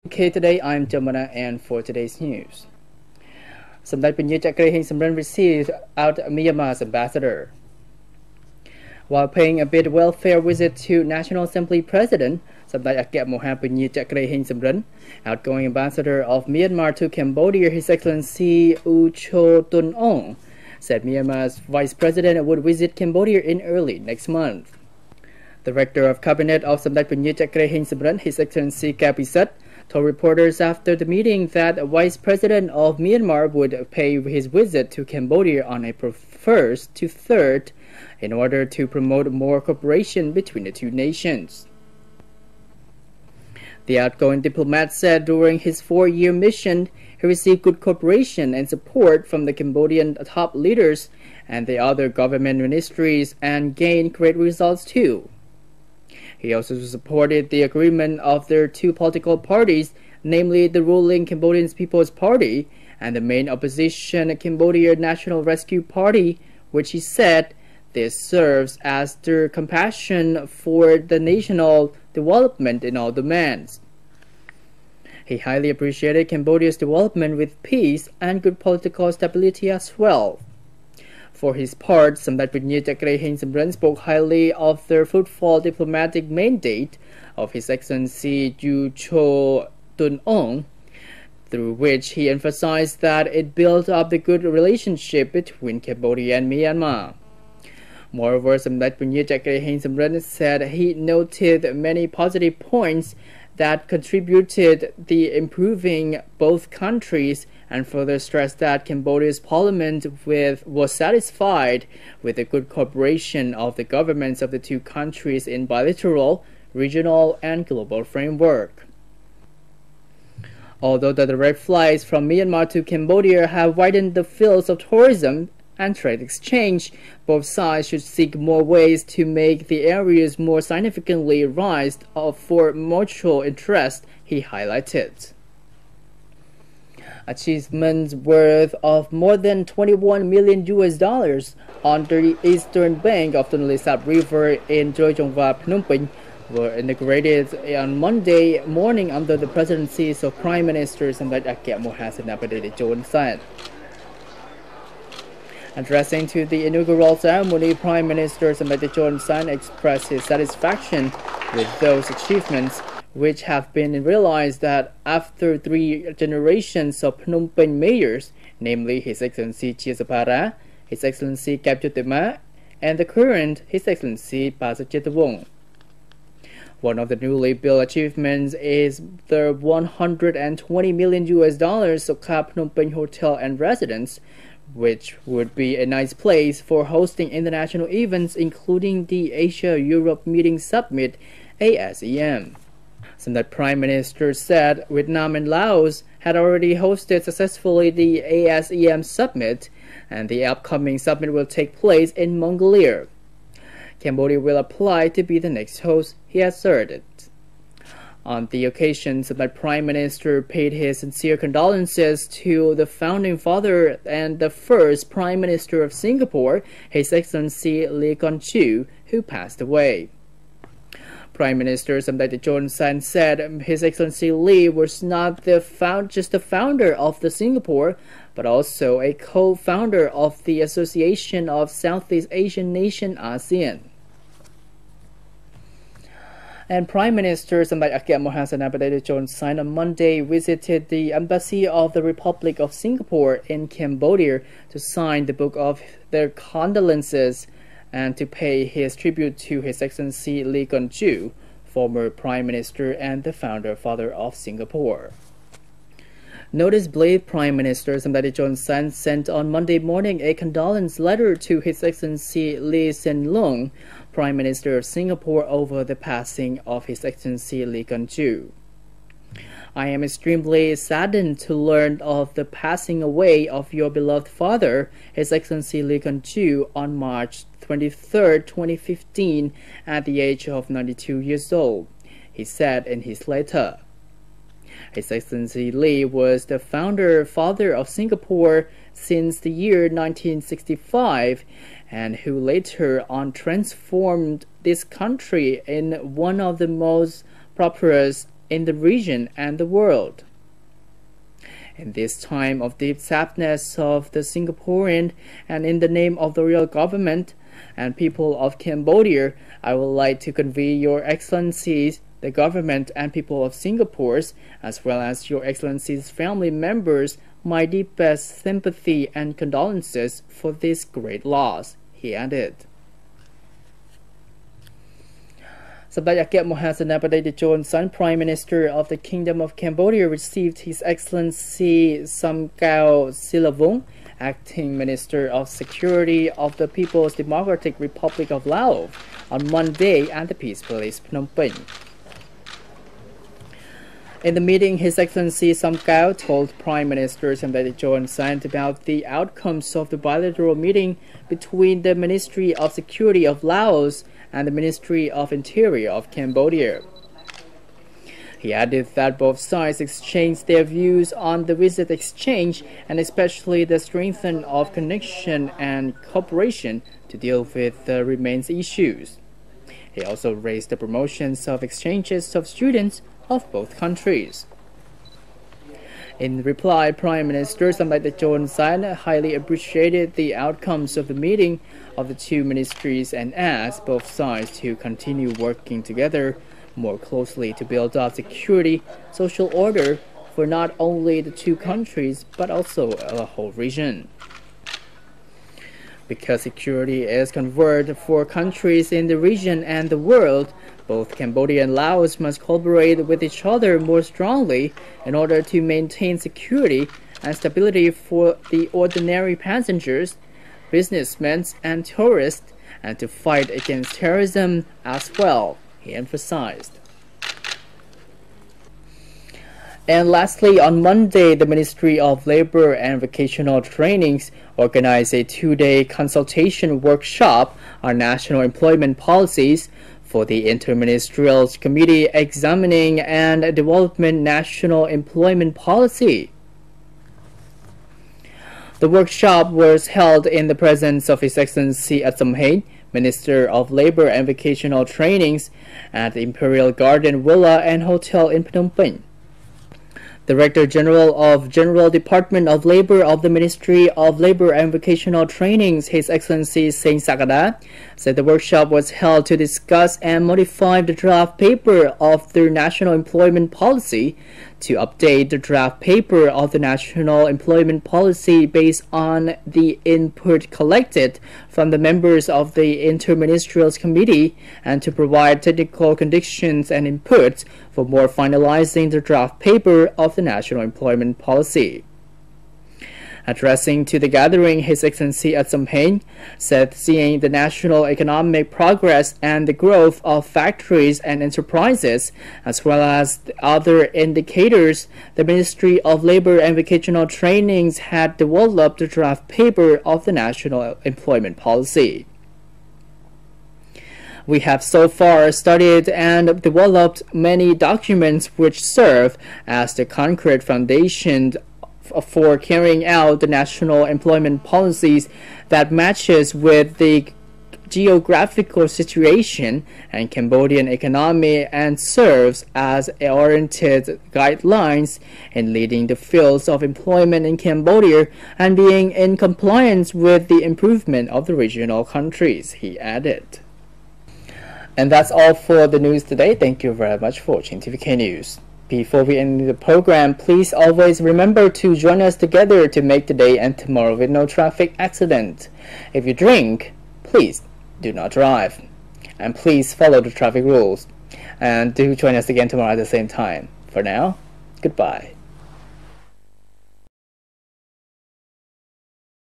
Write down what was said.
Okay, today I'm Jamana, and for today's news, សម្ដេចពញាចក្រីហេងសំរិន received out Myanmar's ambassador. While paying a bid welfare visit to National Assembly President, សម្ដេចអគ្គមហាពញាចក្រីហេងសំរិន outgoing ambassador of Myanmar to Cambodia, His Excellency U Cho Tun Ong, said Myanmar's Vice President would visit Cambodia in early next month. The Director of Cabinet of សម្ដេចពញាចក្រីហេងសំរិន His Excellency Kapisat, told reporters after the meeting that Vice President of Myanmar would pay his visit to Cambodia on April 1st to 3rd in order to promote more cooperation between the two nations. The outgoing diplomat said during his 4-year mission, he received good cooperation and support from the Cambodian top leaders and the other government ministries and gained great results too. He also supported the agreement of their two political parties, namely the ruling Cambodian People's Party and the main opposition Cambodia National Rescue Party, which he said this serves as their compassion for the national development in all domains. He highly appreciated Cambodia's development with peace and good political stability as well. For his part, Samdech Panya Chakray Heng Samran spoke highly of their fruitful diplomatic mandate of His Excellency Ju Cho Tun Ong, through which he emphasized that it built up the good relationship between Cambodia and Myanmar. Moreover, Samdech Panya Chakray Heng Samran said he noted many positive points that contributed the improving both countries and further stressed that Cambodia's parliament was satisfied with the good cooperation of the governments of the two countries in bilateral, regional, and global framework. Although the direct flights from Myanmar to Cambodia have widened the fields of tourism and trade exchange, both sides should seek more ways to make the areas more significantly rise for mutual interest, he highlighted. Achievements worth of more than $21 million on the eastern bank of the Lisap River in Jojongwa, Phnom Penh were integrated on Monday morning under the presidencies of Prime Minister Samdech Akia Mohsen Johnson. Addressing to the inaugural ceremony, Prime Minister Samdech Johnson expressed his satisfaction with those achievements, which have been realized that after 3 generations of Phnom Penh mayors, namely His Excellency Chiasapara, His Excellency Kapchutema, and the current His Excellency Pasachitawong. One of the newly built achievements is the $120 million Sokha Phnom Penh Hotel and Residence, which would be a nice place for hosting international events including the Asia-Europe Meeting Summit, ASEM. Samdech Prime Minister said Vietnam and Laos had already hosted successfully the ASEM Summit, and the upcoming summit will take place in Mongolia. Cambodia will apply to be the next host, he asserted. On the occasion, Samdech Prime Minister paid his sincere condolences to the founding father and the first Prime Minister of Singapore, His Excellency Lee Kuan Yew, who passed away. Prime Minister Samdech Johnson said His Excellency Lee was not just the founder of the Singapore, but also a co-founder of the Association of Southeast Asian Nation ASEAN. And Prime Minister Samdech Akia Mohsen Johnson on Monday visited the Embassy of the Republic of Singapore in Cambodia to sign the book of their condolences and to pay his tribute to His Excellency Lee Kuan Yew, former Prime Minister and the father of Singapore. Noticeably, Prime Minister Samdech Johnson sent on Monday morning a condolence letter to His Excellency Lee Hsien Loong, Prime Minister of Singapore, over the passing of His Excellency Lee Kuan Yew. I am extremely saddened to learn of the passing away of your beloved father, His Excellency Lee Kuan Yew, on March 23, 2015, at the age of 92 years old, he said in his letter. His Excellency Lee was the father of Singapore since the year 1965, and who later on transformed this country in one of the most prosperous in the region and the world. In this time of deep sadness of the Singaporean and in the name of the real government and people of Cambodia, I would like to convey Your Excellencies, the government and people of Singapore, as well as Your Excellencies' family members, my deepest sympathy and condolences for this great loss, he added. សម្ដេចអគ្គមហាសេនាបតីតេជោនសាន់ Prime Minister of the Kingdom of Cambodia received His Excellency Samkau Silavong, Acting Minister of Security of the People's Democratic Republic of Laos, on Monday at the Peace Palace, Phnom Penh. In the meeting, His Excellency Samkau told Prime Minister Samdech Techoon Sant about the outcomes of the bilateral meeting between the Ministry of Security of Laos and the Ministry of Interior of Cambodia. He added that both sides exchanged their views on the visit exchange and especially the strengthening of connection and cooperation to deal with the remains issues. He also raised the promotions of exchanges of students of both countries. In reply, Prime Minister Samdech Techoon Sant highly appreciated the outcomes of the meeting of the two ministries and asked both sides to continue working together more closely to build up security, social order for not only the two countries but also the whole region. Because security is conferred for countries in the region and the world, both Cambodia and Laos must collaborate with each other more strongly in order to maintain security and stability for the ordinary passengers, businessmen and tourists, and to fight against terrorism as well, he emphasized. And lastly, on Monday, the Ministry of Labor and Vocational Trainings organized a two-day consultation workshop on national employment policies for the Interministerial Committee examining and development national employment policy. The workshop was held in the presence of His Excellency Atsamhain, Minister of Labor and Vocational Trainings, at the Imperial Garden Villa and Hotel in Phnom Penh. Director General of General Department of Labor of the Ministry of Labor and Vocational Trainings, His Excellency Singh Sakada, said the workshop was held to discuss and modify the draft paper of the National Employment Policy to update the draft paper of the National Employment Policy based on the input collected from the members of the Interministerial Committee and to provide technical conditions and inputs for more finalizing the draft paper of the National Employment Policy. Addressing to the gathering, His Excellency Atsamhain said seeing the national economic progress and the growth of factories and enterprises, as well as other indicators, the Ministry of Labor and Vocational Trainings had developed the draft paper of the National Employment Policy. We have so far studied and developed many documents which serve as the concrete foundation for carrying out the national employment policies that matches with the geographical situation and Cambodian economy and serves as oriented guidelines in leading the fields of employment in Cambodia and being in compliance with the improvement of the regional countries, he added. And that's all for the news today. Thank you very much for watching TVK News. Before we end the program, please always remember to join us together to make today and tomorrow with no traffic accident. If you drink, please do not drive. And please follow the traffic rules. And do join us again tomorrow at the same time. For now, goodbye.